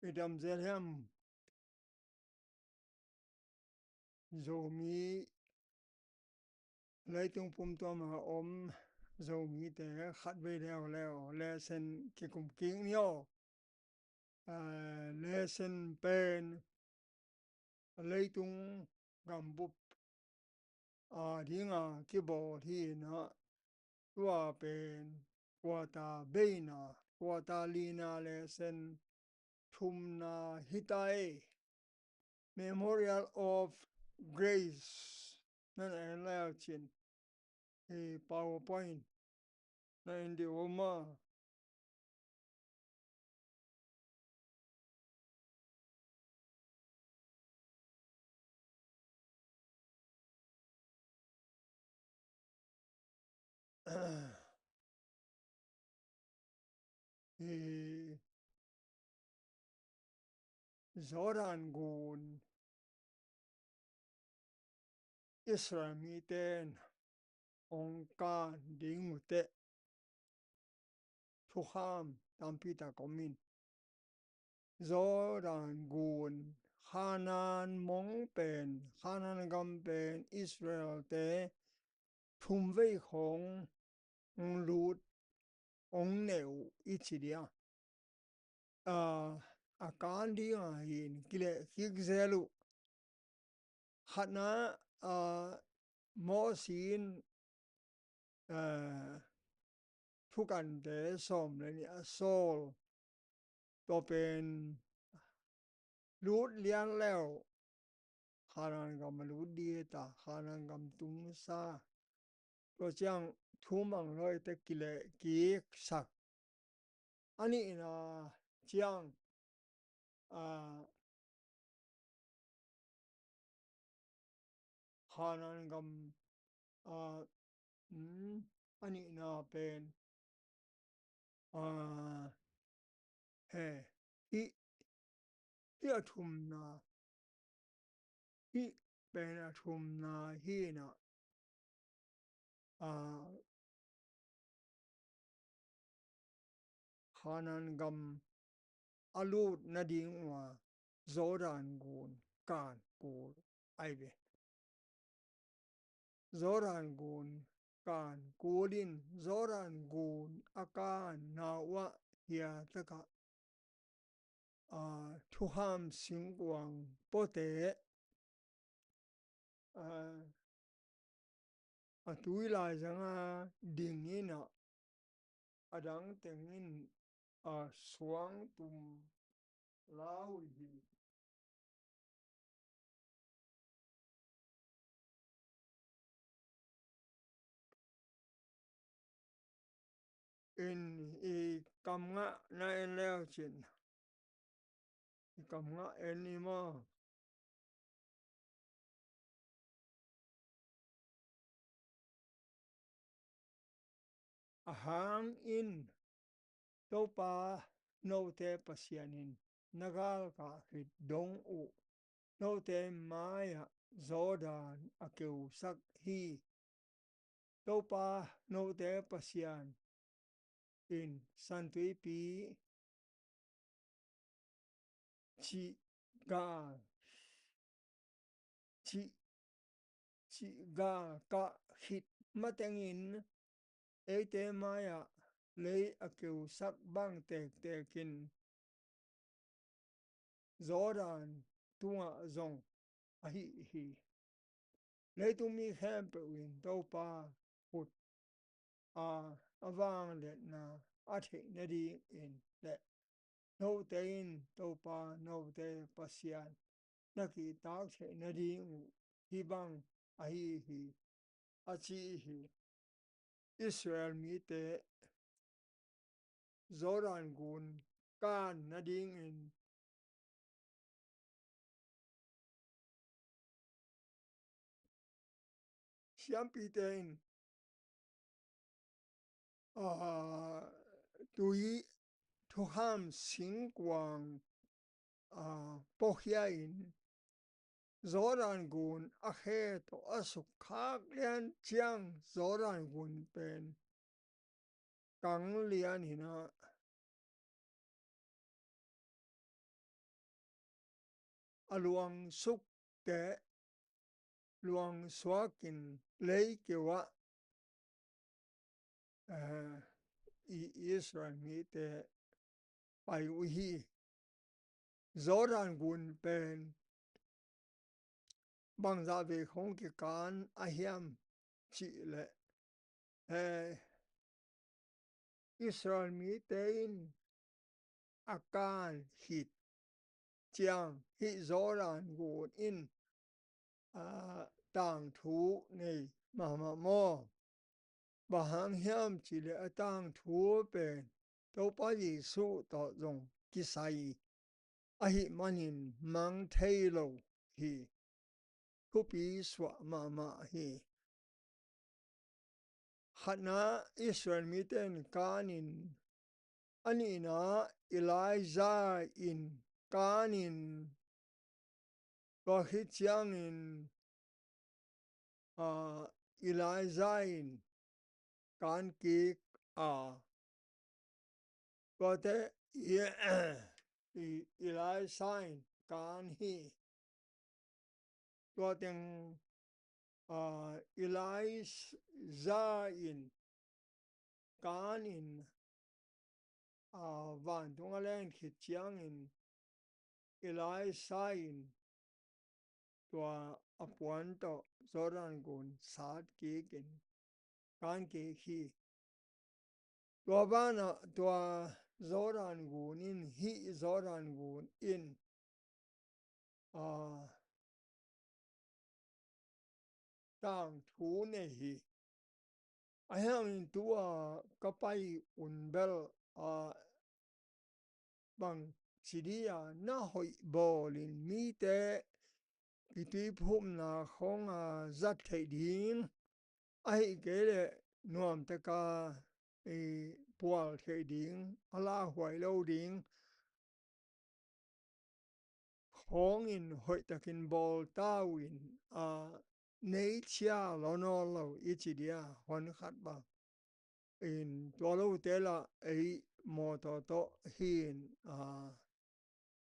Idam zelhem zomi lấy tung pum to mà ôm zomi te khát về leo leo sen cái cùng kiến nhau leo sen pen lấy tung gam búp đi ngà cái bộ thì nó qua pen qua ta bê na qua ta lina leo sen thum na hitai Memorial of Grace nên là leo trên cái PowerPoint nên điều mà thì rõ ràng nguồn Israel mi tên ông ca đi ngủ tệ thu ham tam pi ta có min rõ ràng nguồn Hanan mong bên Hanan gam bên Israel tế thum vây khổng ông lút ông nèo ít chỉ đi akan đi hin kile hik zelu hana mo sin thuกันเดสอมเลยนี่โซลตัวเป็นรูทเลี้ยงแล้วขานานกำรูทดีตาขานานกำตุงซาตัวจังทุ่มังเลยแต่กิเลกีสักอันนี้นะจังอ่าขานานกำอืมอันนี้นะเป็นอ่าเฮ้ที่ที่อทุมนะที่เป็นอทุมนะที่นะอ่า Hanan alut na ding wa zoran gun kan gur aibe zoran gun kan kurin zoran gun akan na wa ya taka thuham singwang pote atui la janga dingina adang tengin suang tum lau hi in I kam nga na en leo chin I kam nga en I mo a hang in to pa no te pasianin nagal ka hit dong u no te maya zodan akeu sak hi to pa no te pasian in santui pi chi ga chi chi ga ka hit matengin ete maya lấy akeu sak bang tek tekin Zoran tunga zong ahi hi lấy tung mi khem pe win to pa put avang le na a the na di in le no te in to pa no te pasian na ki tak the na di hi bang ahi hi a chi hi Israel mi te Zoran gun kan na ding in siam pi te in tui thu ham xing quang pohia in zoran gun a he to asuk khak lian chiang zoran gun pen kang lian hina luang suk te luang swakin lấy kewa Israel mi te pai uhi Zoran gun pen bằng ra về không cái can ahiam chỉ lệ Israel mi tein akan hit chiang hi Zoran gun in tang thu này mà mo bà hàng hiam chỉ lệ tang thu pen đâu bao giờ su tao dùng cái sai ahi manin mang thay lâu hi kupi swa ma hi hana Israel miten kanin anina Elijah in kanin bahityang in Elijah in kan ki kote Elijah in kan hi koten Elijah in kanin van tung lên khit chiang in Elijah in tua apuan to zoran gun sát ki kin kan ki hi tua bana tua zoran gun in hi zoran gun in tang thu ne hi ayang tua kapai unbel bằng chidia na hoi bolin mi te kitui phum na khong zat thei ding ai ke le nuam te ka pual thei ding ala huai lo ding khong in hoi takin bol tawin nei chia lo no lo ichidia hon khat ba in to lo te la ei mo to hin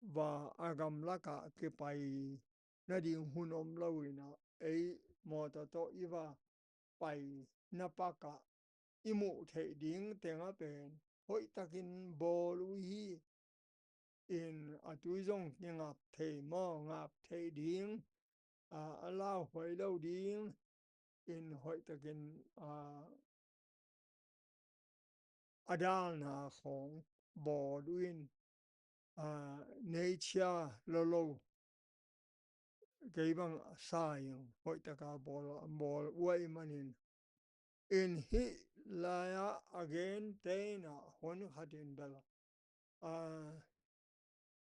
và agam laka ke pai na ding hunom lawina ei mo to iwa pai na paka imu thei ding tenga pen hoi takin bol hi in atui zong ki ngap thei mo ngap thei ding ala hoi lo ding in hoi takin adal na khong bo duin nei chia lo cái bằng sai hội ta cả bol uai manin in hi la again te na hon hadin bela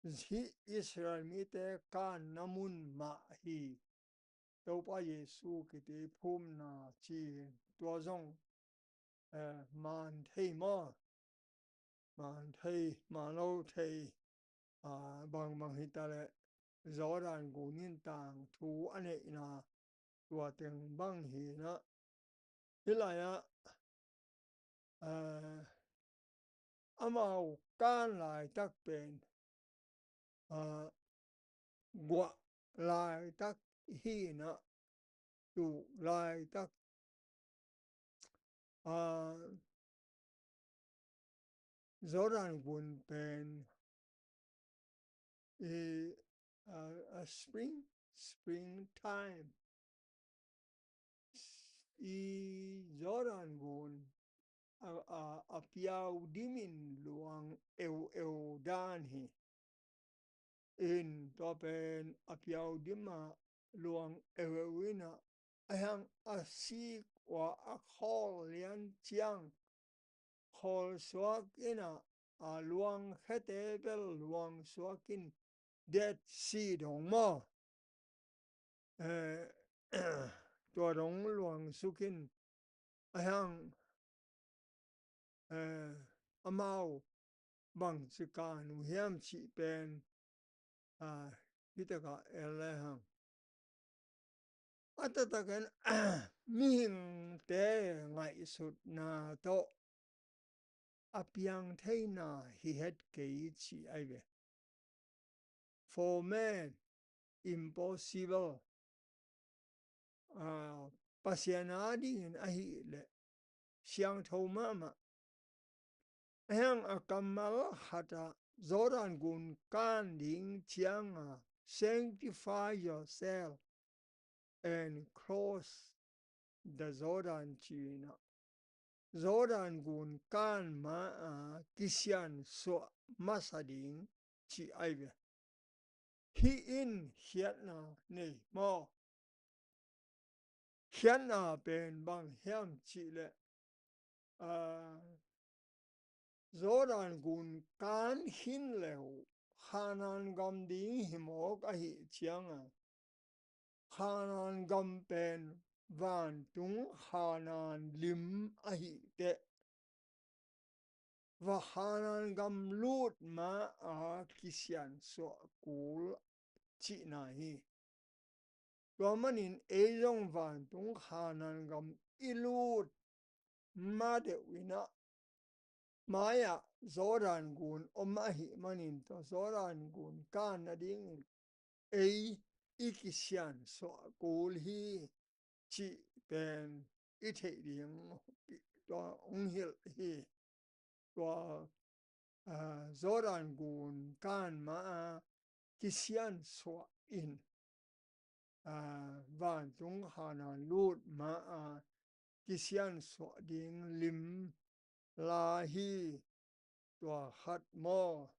hi Israel mi te kan namun ma hi đâu pa Yesu ki te phum na chi tua zong man thei mo man thei ma lo thei bằng hi ta le rõ ràng của nhân tàng thú anh ấy là của tiền băng thì nó thế là amau can lại tắc bền gọa lại tắc hi nó chủ lại tắc rõ ràng buồn bền springtime rõ ràng buồn piao dimin luang eu dan hi in to pen piao dima luang euina ayang si wa a khol lian chiang khol swak ina luang khete bel luang swakin dead sea dong mo to dong luang sukin ayang amau bằng sự cả nụ hiểm chỉ bên khi ta cả ele hang ata ta kan ming te ngai sut na to apiang thế na hi het ke chi ai ve for man impossible pasiana ding ahi le siang thâu mà hang akamal hata zoran gun kan ding chiang sanctify yourself and cross the Jordan china Jordan gun kan ma kisian so masading chi aive hi in hiat na nei mo hiat na ben bang hiam chi le Jordan gun kan hin leo hanan gam ding himok ahi chiang hanan gam pen van tung hanan lim ahi te và hanan gam lut ma kisian so kul chi na hi tua manin eyong van tung hanan gam ilut ma de wina maya zoran gun omahi manin to zoran gun kan na ding ei ikisian so kul hi chi pen i thể ding to ung hil hi to Zoran gun kan ma kisian so in van tung hana lut ma kisian so ding lim la hi to hat mo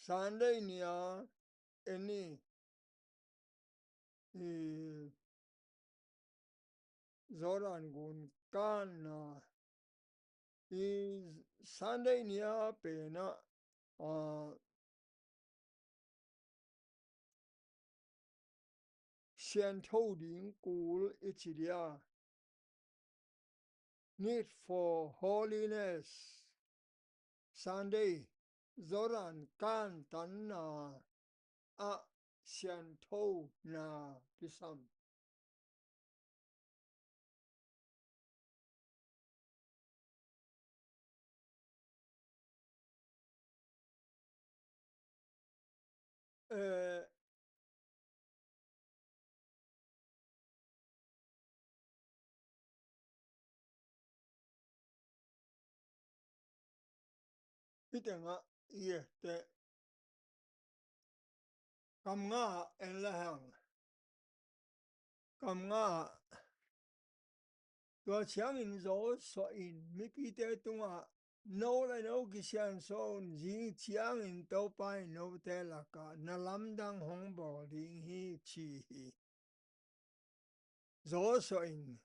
Sunday nia eni Zoran gun kan na Sunday nia pe na xian thâu ding kul ichidia need for holiness Sunday Zoran kan tan na xian thâu na pisam itenga ye te kam nga en la hang kam nga tua chiang in zo so in mi pi te tunga no la no ki sian so jing chiang in to pai no te la ka na lam dang hong bo ding hi chi hi zo so in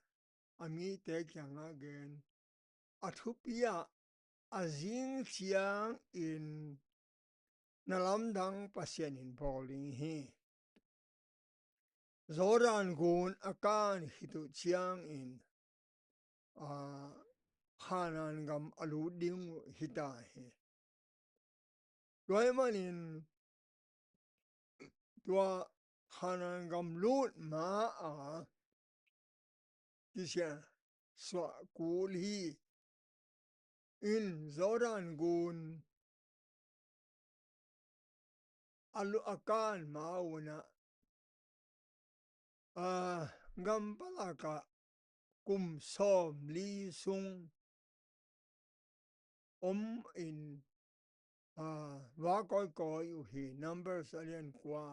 ami te kyang again athupia a jing chiang in na lam dang pasien in bowling hi Zoran gun akan hitu chiang in hanan gam alu ding hita hi Doi manin tua hanan gam lut ma kisya swa kul hi in Zoran gun alu akan mauna gam palaka kum som li sung in va coi u hi numbers alian kwa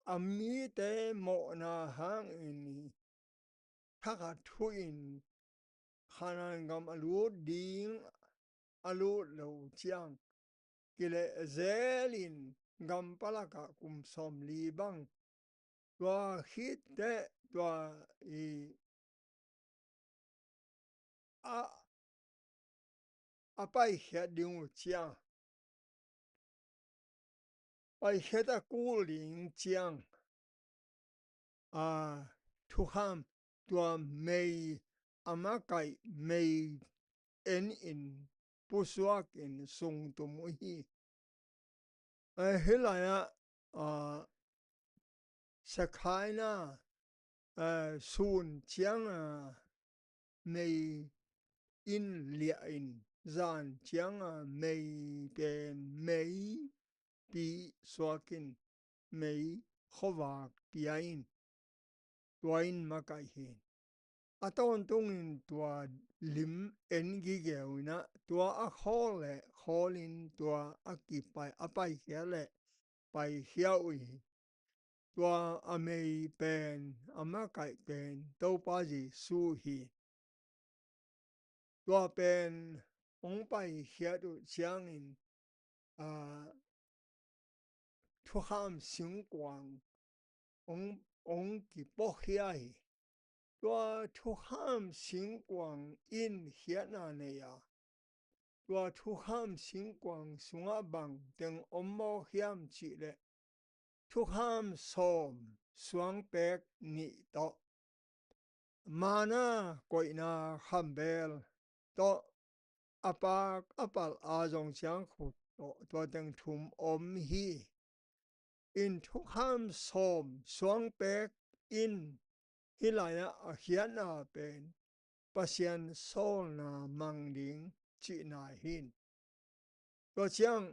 ami te mo na hang in thaka thu in hanan gam alu ding alu lo chiang kile zelin gam palaka kum som li bang tua hit te tua i apai hia ding chiang pai heta kuling chiang thu ham tua mei amakai mei en in pusuak in sung tum hi hilaya Sakhaina sun chiang mây in lịa in gian chiang mây bên mây bị xóa kinh mây khó vạc biain tua in mà cái hin aton tung in tua lim en gi geu na tua a khole kholin tua a ki pai a pai khia le pai khia ui tua a mei pen a ma kai pen to pa ji su hi tua pen ong pai khia du chiang in a thu ham xing quang ong ki po khia hi tua thu ham xing quang in khia na ne ya tua thu ham xing quang sunga bang teng om mo hiam chi le thu ham som suang pek ni to mana koi na kham bel to apak apal a jong chiang khu to teng thum om hi in thu ham som suang pek in hilaya a hian na pen pasian sol na mang ding chi na hin to chiang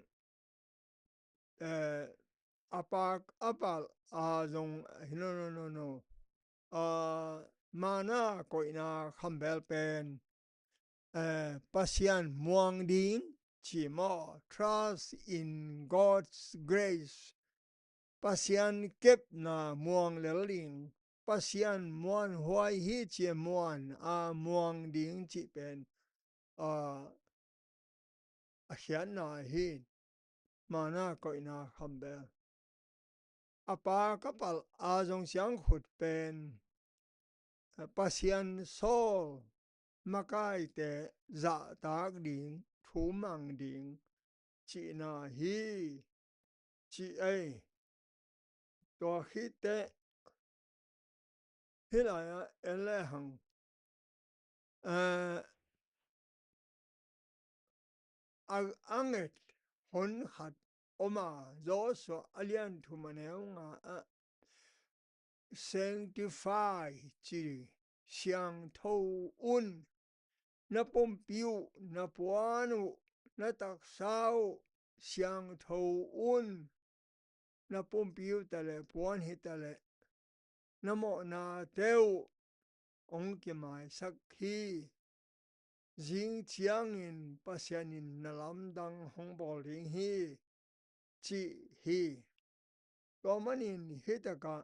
apak apal a jong no mana koi na kham bel pen pasian muang ding chỉ mo trust in God's grace pasian kep na muang le ling pasian muan huai hi chia muan a muang ding chỉ pen a hian na hi mana koi na kham bel apa kapal a jong siang khut pen pasian sol makai te dạ tác đỉnh thú mang đỉnh chị na hi chị ấy to khi te hi lại ele hằng anget hon hat oma zo so alian thu maneu nga sanctify chị siang thâu un na pom piu na puanu na tak sao siang thâu un na pom piu tale puan hi tale na mo na teu ong ki mai sak hi jing chiang in pasian in na lam dang hong bol ring hi chi hi to manin hi ta ka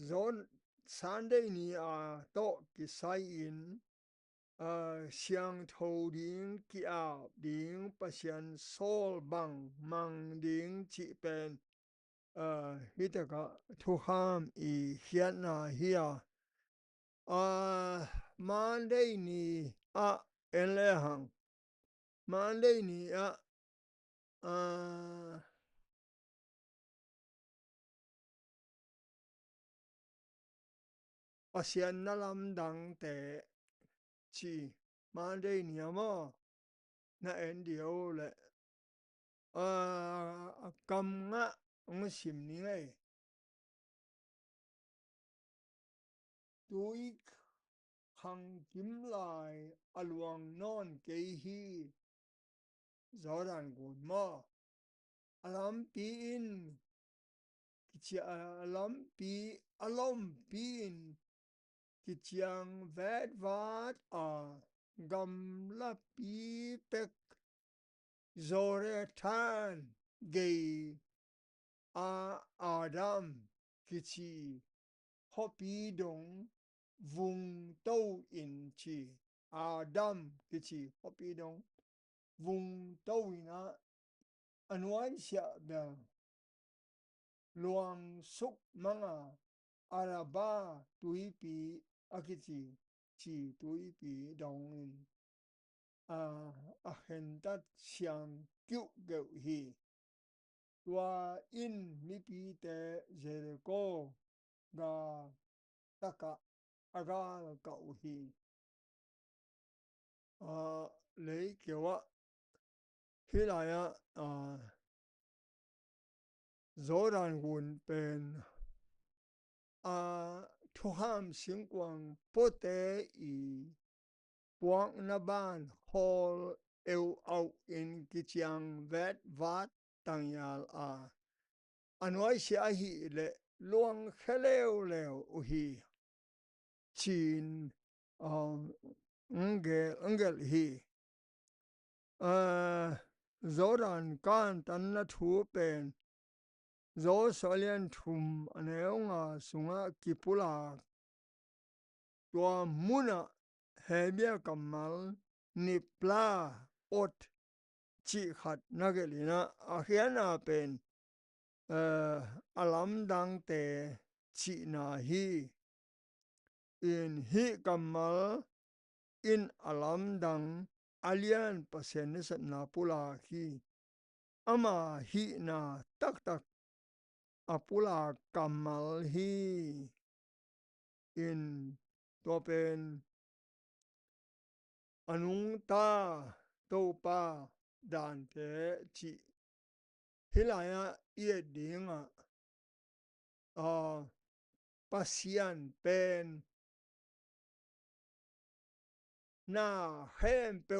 zon Sunday ni a to ki sai in siang thâu ding ki a ding pasian sol bang mang ding chi pen hi ta ka thu ham i hian na hi Monday ni a en le hang Monday ni a pasian na lam dang te chi Monday ni mo na en dio le kam nga ong sim ni ngai tuik khang kim lai aluang non ke hi zoran gun mo alam pi in kichi alam pi alom pi in kichiang vet vat gam la pi pek zore tan gei adam kichi hopi dong vùng tâu in chi adam kichi hopi dong vùng tâu ina anuan sia bel luang suk manga araba tuipi akichi chi tuipi dong in a hentat siang kiu geu hi tua in mi pi te Jericho ga taka aga cậu hi lấy kiểu á khi lại gió đàn guồn bền thu ham sinh quang pote i quang na ban hol eu au in kichiang vet vat tang yal a anoi si a hi le luang kheleu leu u hi chin ngel hi zoran kan tan na thu pen zo solian thum aneunga sunga kipula tua muna hebia kamal ni pla ot chi khat nagelina ahiana pen alam dang te chi na hi in hi kamal in alam dang alian pasen na pula hi ama hi na tak tak apula kamal hi in topen anung ta to pa dan te chi hilaya ye dinga pasian pen na hem pe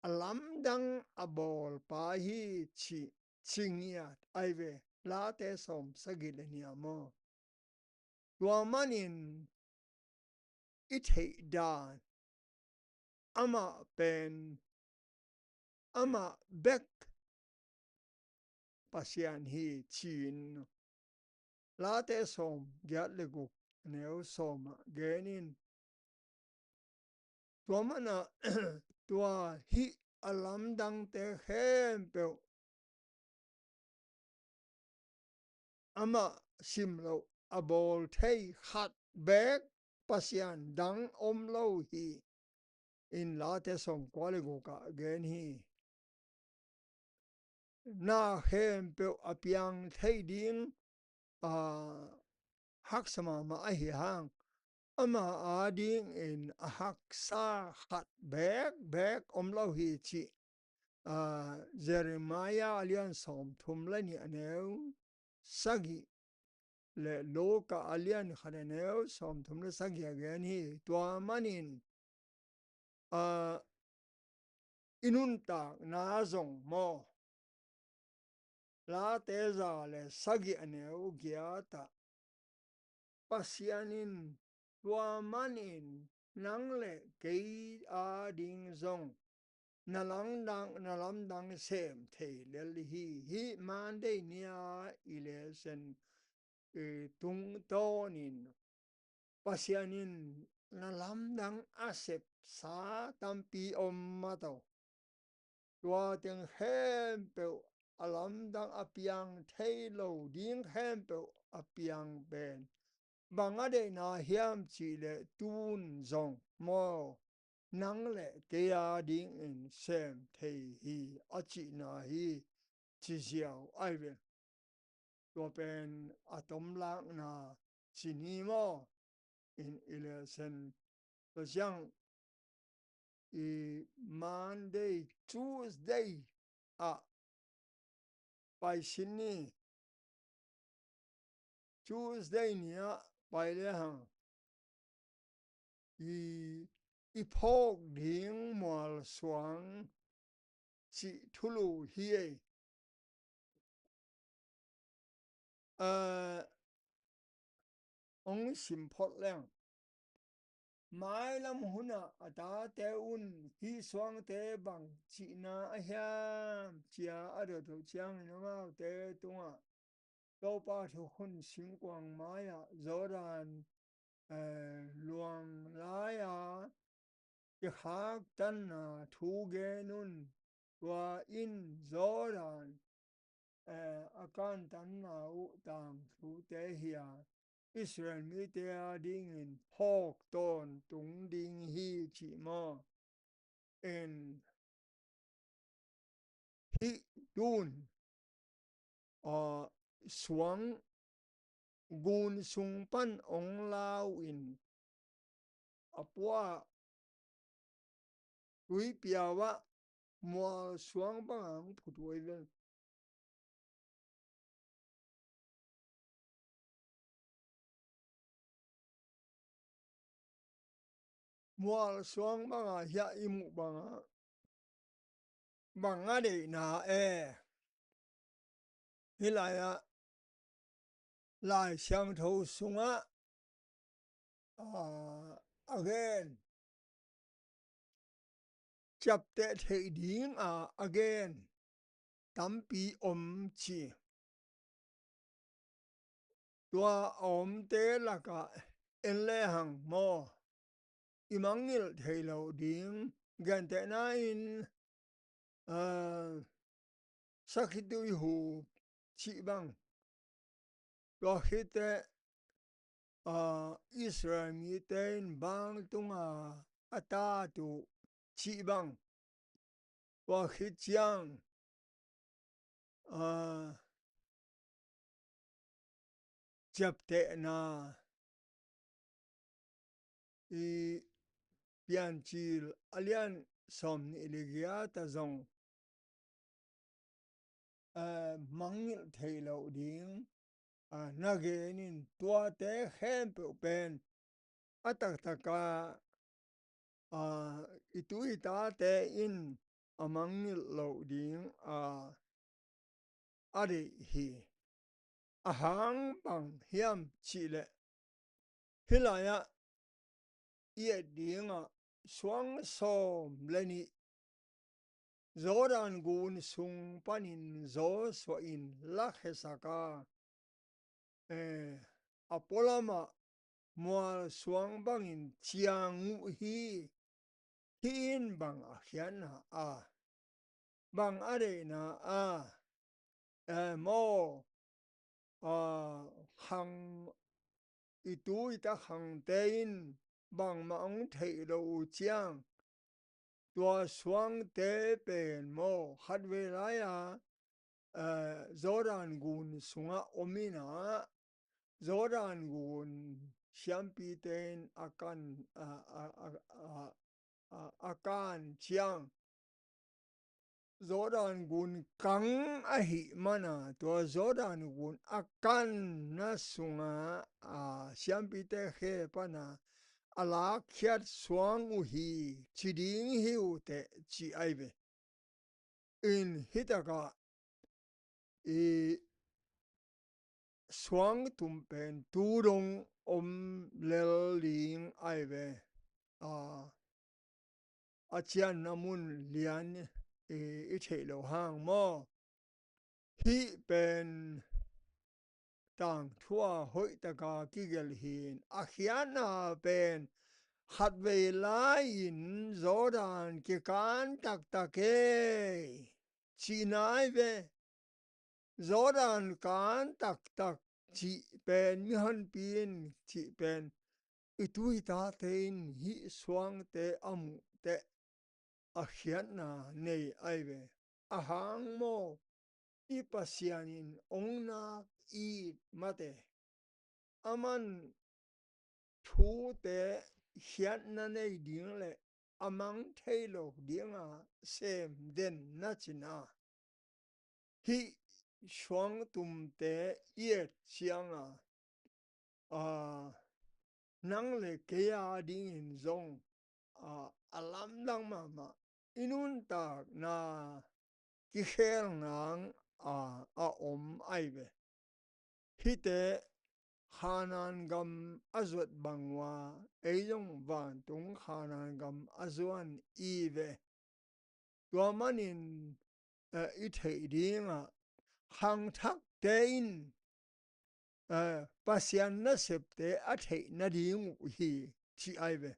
alam dang abol pa hi chi chingia aive la te som sagile ni amo tua manin ithei dan ama pen ama bek pasian hi chin la te som gyat le guk neu som genin tua mana tua hi alam dang te hem pe ama simlo abol thei khat bek pasian dang om lo hi in la te som kwale guka gen hi na hem pe apiang thei ding hak sama ma a hi hang ama a ding in a hak sa khat bek om lo hi chi Jeremiah alian som thum la ni aneu sagi le loka alian khaneneu som thum le sagi again hi tua manin inun tak na zong mo la te za le sagi aneu giata pasianin tua manin nang le kei a ding zong nalam dang sem thei le hi man de nia ile sen tung tonin pasianin nalam dang asep sa tampi om mato tua tiếng hem pe alam dang apiang thei lo ding hem pe apiang ben bangade na hiam chi le tun zong mo nang le ke a ding in sem thei hi a chi na hi chi xiao ai ve tua pen atom lang na chi ni mo in ile sen to xiang Monday Tuesday pai xin ni Tuesday nia pai le hang i phok ding mual suang chi thulu hi ong sim phot leng mai lam huna ata te un hi suang te bang chi na a hiam chia a do to chiang no ma te tunga to pa thu hun sim quang maya zoran luang la ya cái khác tân thu ghê nun và in gió đàn akan tan nào tàng thu tế hià Israel mi tế ding in hawk ton tung ding hi chỉ mo en hi dun suang gun sung pan ong lao in apua tui piawa mua suang bang phut wei mual suang banga ya imu banga banga de na hilaya lai xiang thou sunga again chap te thei ding again tampi om chi tua om te laka en le hang mo imangil thei lo ding gan te na in sakitui hu chi bang tua hite Israel mi ten bang tunga ata tu chi bang tua hit chiang chap te na i pian chil alian som ni ligia ta zong mangil thei lo ding nage nin tua te khem pe pen atak taka itui ta te in amangil lo ding ari hi ahang bang hiam chile hilaya ia dinga suang som leni zoran gun sung panin zo so in lakhesaka apolama mual suang bangin chiangu hi hin bang hian bang are na mo hang itui ta hang tein bang maong thei lo chiang tua suang te pen mo hat ve laya zoran gun sunga omina zoran gun siampi ten akan chiang zoran gun kang ahi mana tua zoran gun akan na sunga siampi te he pana ala khiat suang uhi chiding hiu te chi aive in hitaka suang tumpen turong om lel ling aive achian namun lian i thei lo hang mo hi pen tang thua hoi taka kigel hin hiana pen hat ve lai in zoran ki kan tak take chi nai ve zoran kan tak tak chi pen mi han pin chi pen itui ta tein hi suang te amu te hiana nei aive ahang mo i pasianin ongna i mate aman thu te hiana nei ding le amang thailo dinga sem den na china hi suang tum te iet chianga nang le kea ding in zong alam dang ma inun tak na ki khel ngang om aive hite hanan gam azot bangwa eiyong van tung hanan gam azuan ive tua manin i thei dinga hang thak tein pasian na sep te a thei na ding hi chi aive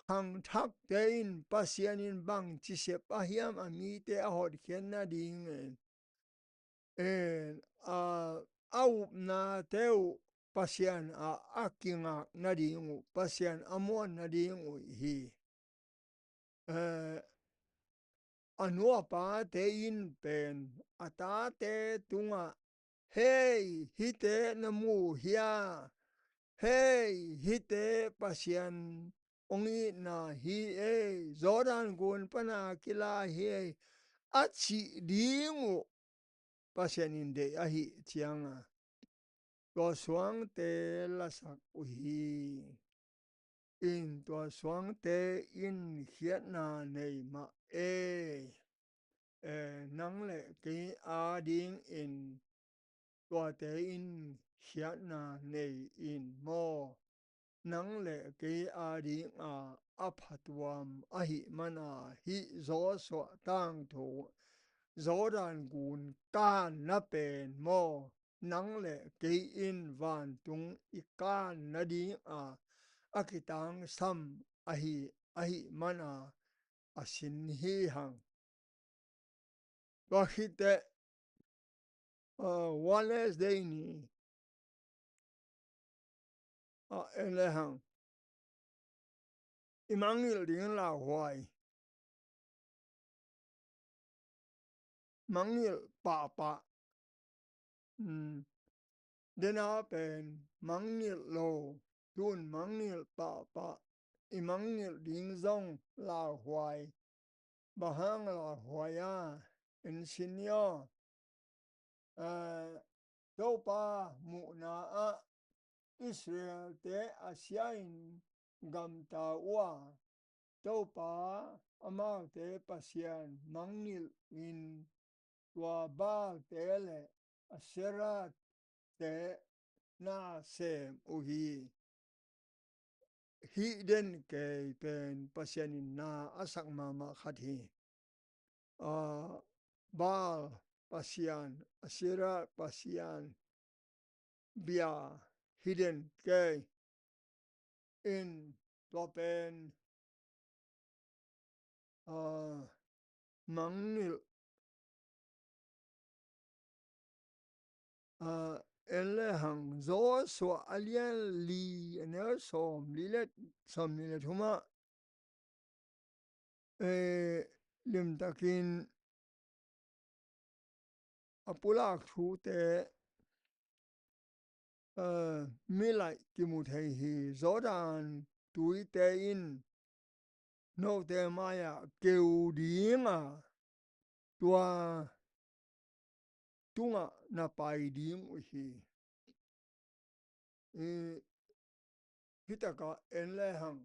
hang thak tein pasianin bang chi sep a hiam ami te a hot khian na ding au na teu pasian akinga na ding pasian amuan na ding hi anua pa te in pen ata te tunga hey hite na mu hia hey hite pasian ongi na hi zoran gun pana kila hi achi dingu pasian in de ahi chianga lo suang te la sak uhi in tua xuống tế in hiện na này mà nắng lệ cái điên in tua tế in hiện na này in mò nắng lệ cái điên áp tuam hi mana hi gió sọ tang thủ gió đàn gùn can na bền mò nắng lệ cái in van tung i can na đi akitang sam ahi mana asin hi hang wakite Wednesday ni ele hang imangil ding la hoài mangil pa dena pen mangil lo tun mangil pa imangil ding zong la hoài bahang la hoya in sinyo đâu pa mu na Israel te asiain gam ta wa đâu pa ama te pasian mangil in tua ba te le asera te na sem uhi hi den ke pen pasian in na asak mama khati Baal pasian asera pasian bia hidden ke in topen mangil ele hang zo so alien li ne som li le thuma lim takin apulak thu te milai ki mu thei hi zodan tui te in no te maya keu dinga tua tunga na pai ding uhi hitaka enle hang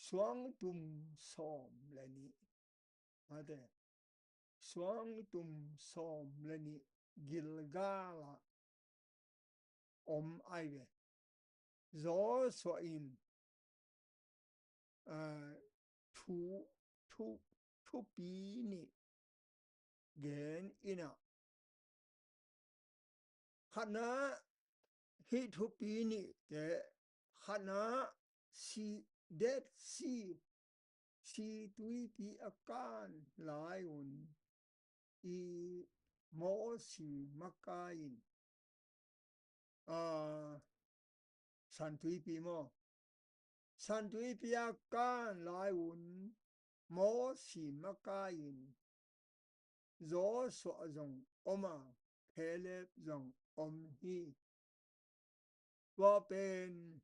suang tum som leni ade suang tum som leni Gilgala aive zo so in thu thu thu pi ni gen ina khana hi thu pi ni te khana si dead si tui pi akan lai un i mo si makain san tui pi mo san tui pi akan lai un mo si makain zo so zong oma hele zong hi wa pen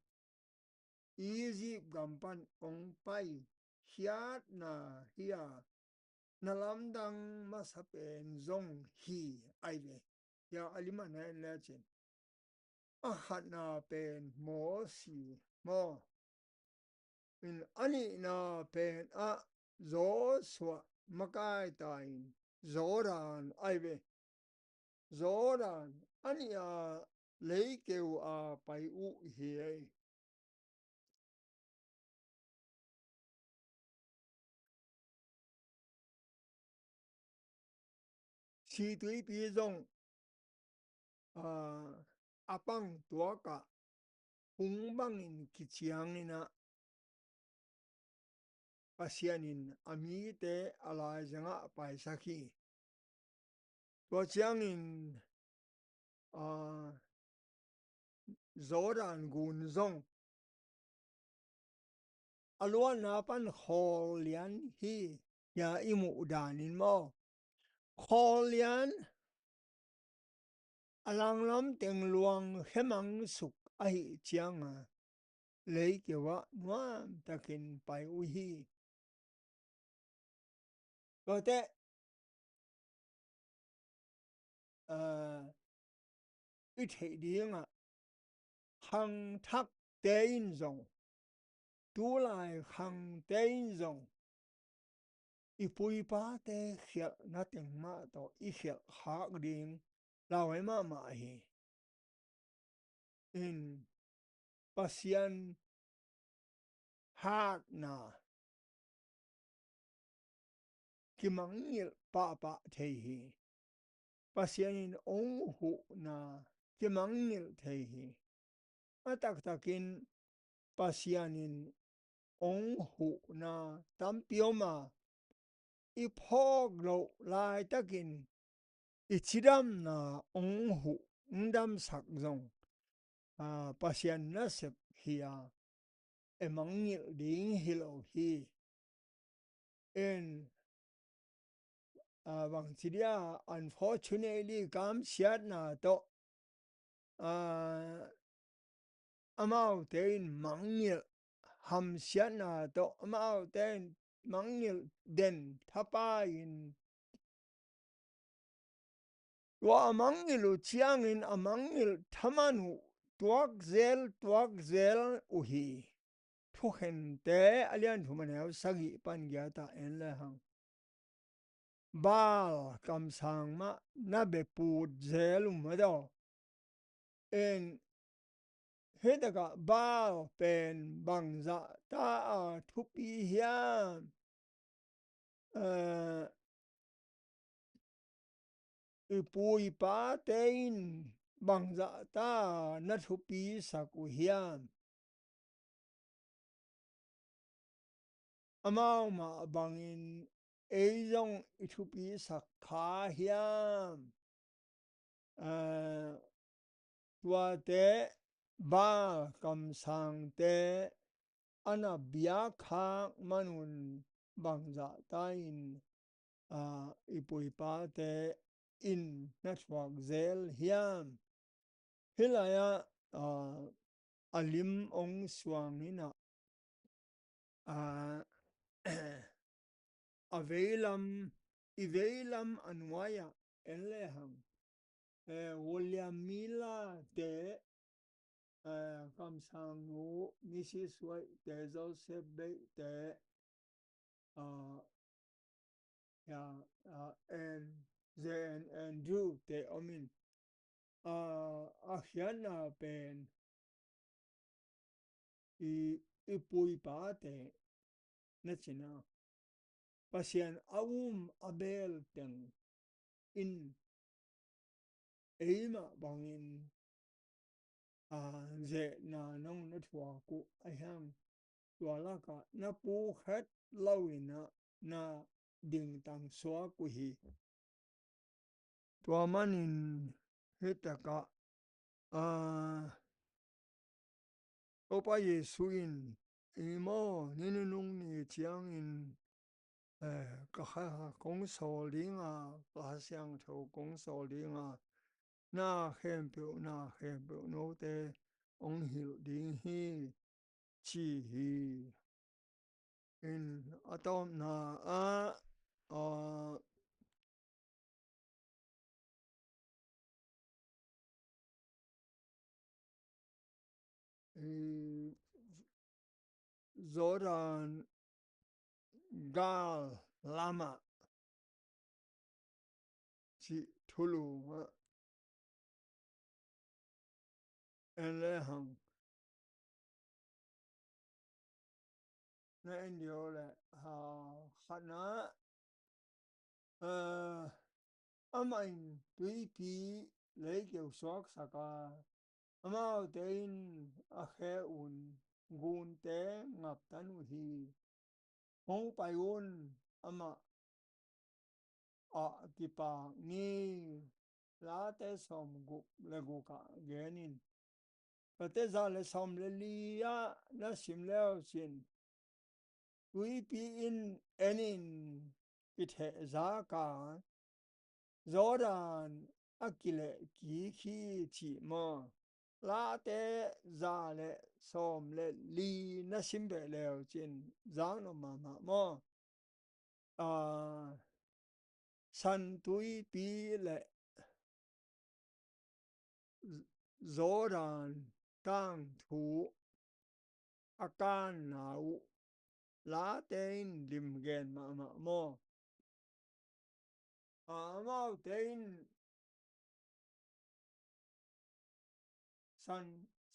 Egypt gampan ong pai hiat na hia nalamdang masapen zong hi aive ya alima na lechen ahat na pen mo si mo in ani na pen zo swa makai tain zoran aive zoran ani lấy kêu pai u hi si tui pi zong apang tua ka hung bangin kichiang ina pasianin ami te alai zanga pai sakhi tua chiang in zoran gun zong aluan na pan hol lian hi ya imu danin mo hol lian alang lam teng luang hemang suk ai chiang lấy kiểu nuam takin pai uhi rồi thế ít thể điên à hằng thắc tên rồng tu lại hằng tên rồng ipui pa te khia na tiếng ma to i khia khak ding lao ai ma hi in pasian hat na ki mang ngil pa thei hi pasian in ong hu na ki mang ngil thei hi atak takin pasian in ong hu na tam pioma i phok lo lai takin i chidam na ong hu ndam sak zong pasian na sep hiya e mang ngil ding hilo hi en bang chidia unfortunately kam siat na to amao tein mang ngil ham siat na to amao tein mang ngil den thapa in wa amang ngil chiang in amang ngil thamanu tuak zel uhi thu khen te alian thu maneu sagi pan gya ta en le hang bal kam sang ma na be put zelum ma do en hetaka bal pen bang za ta thu pi hiam pui pa tein bang za ta na thu pi sak u hiam amao ma bangin eizong thu pi sak kha hiam tua te ba kam sang te ana bia khak manun bangza ta in ipui pa te in na thuak zel hiam hilaya alim ong suang ina aveilam iveilam anuaya enleham William Mila te kam sang nu Mrs. White te Joseph Bay te ya and then Andrew te omin hian pen ipui pa te na china pasian abel teng in eima bangin ze na nong na thua ku ahang tua la ka na pu khat lawina na ding tang soa ku hi tua manin hetaka opa Yesu in imo nini nung ni chiang in ka kha kong so linga ka siang tho kong so linga na khem pe no te ong hil ding hi chi hi in atom na zoran gal lama chi thulu en le hang na en dio le khana amain tui pi le keu sok saka amao tein a khe un gun te ngap tanu hi hong pai un ama kipa ni la te som gu le gu ka genin te za le som le lia na sim leo sin tui pi in enin ithe za ka zoran akile ki khi chi mo la te za le som le li na sim be leo chin zang no ma mo san tui pi le gió đàn tang thủ akan nau lá tên lim gen mà mo mau tên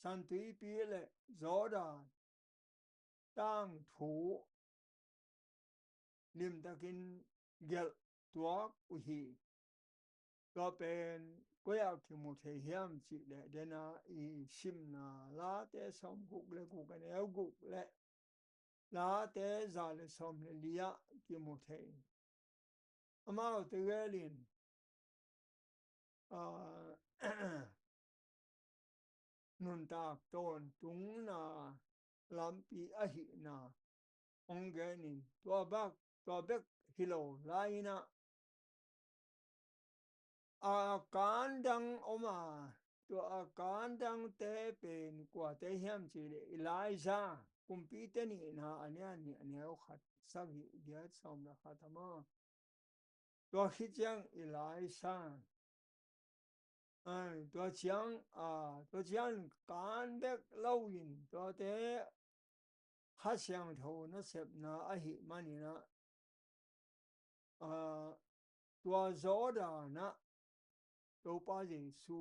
san tùy bia lệ gió đàn tang thủ lim takin gel tuak uhiก็เป็นก็อยากที่มุเทียมจิเลเดนะอีชิมนาลาเตสอมกุกเลกุกันเอลกุกเลลาเตซาเลสอมเลลียที่มุเทีอามาเตเกลินนุนตากต้นตุงนาลำปีอหินาองเกนินตัวเบกฮิโลไลนะอาการดังออกมาตัวอาการดังเตเป็นกว่าเตเฮียมจีเลยไลซ่าคุมปีเตนี่นะอันเนี้ยขัดสักเดียดสมราคาธรรมะตัวคิดยังไลซ่าตัวเชียงตัวเชียงการเด็กเล่าอินตัวเตข้าเชียงโทนะเสพนาอหิมันนี่นะตัวโซดานะตัวป้าเยซู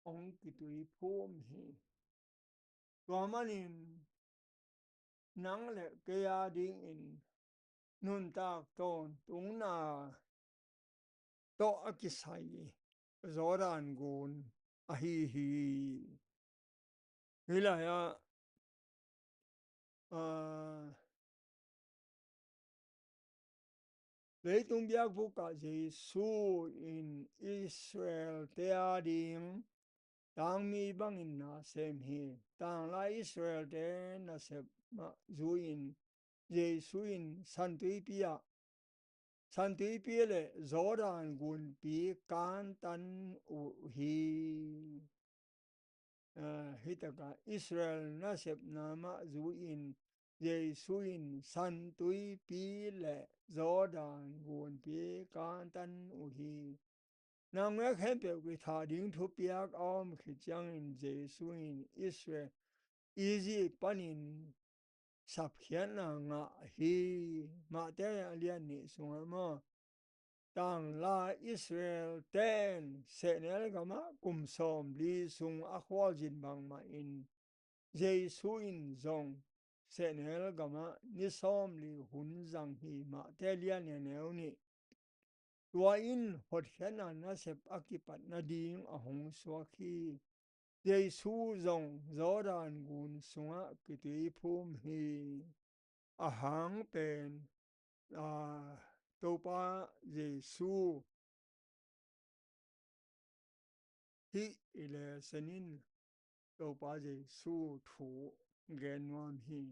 องกิตุยพูมฮีตัวมันนี่นังเลเกียดิ้งอินนุนตากตอนตุงนาโตอกิไซโซดานกูนอหิฮีนี่แหละเลยตุงเบียกบุกาเยซูอินอิสราเอลเตียดิ้งต่างมีบางอินนาเซมฮีต่างลาอิสราเอลเตนาเซมมาจูอินเยซูอินสันตุยปียสันตุยปีเลโซดานกุนปีการตันอุฮีฮิตกาอิสราเอลนาเซมนามาจูอินเยซูอินสันตุยปีเลโซดานกุนปีการตันอุฮีนางเมื่อเห็นเปิดวิธาดิ้งทุบยากอ้อมขิดจังอินเยซูอินอิสราเอลอีจีปันินสับเขียนนางะฮีมาเตยเลียนนี่สงฆ์มาต่างลาอิสราเอลเต้นเสนเอลกามากุมสมลีสุงอควาจินบางมาอินเยซูอินจงเสนเอลกามานิสอมลีหุนจังฮีมาเตเลียนเนี่ยแนวนี้ตัวอินหดเขียนนาเสพอากิปัตนาดิงอหงสวาคีเยซูจงจอดานกุนสุงะกิติภูมิฮีอาหังเป็นตัวป้าเยซูฮิอิเลสนินตัวป้าเยซูถูเกนวามฮี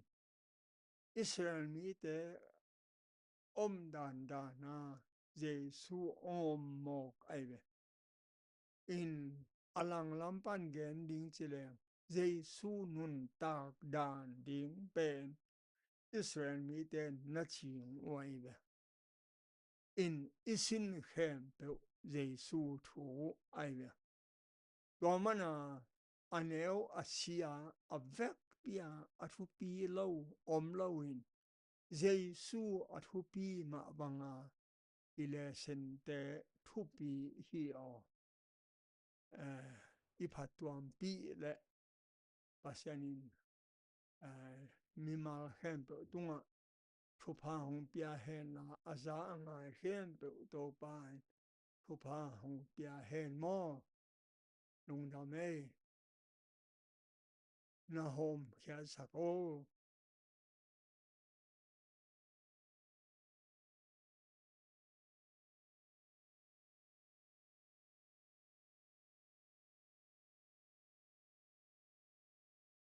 อิสราเอลมีแต่ดานดานาเยซูหมอกไอเวอินอลังลัมปันเกนดิ้งจิเลเยซูนุนตากดานดิ้งเป็นอิสราเอลมีแต่นัดชิงไว้เวอินอิสินเขมเปเยซูถูไอเวตัวมันอันเอวอาเซียอเวกปีอัทุปีเลวเลวอินเยซูอัทุปีมาบังอิเลเซนเตทุปีฮีอีพัดตัวปีและปัสยานินมีมาเห็นเปตุงทุพาหงเปียเห็นอาซาอังไงเห็นเปตัวไปทุพาหงเปียเห็นมอลงทำให้นาโฮมแค่สักโอ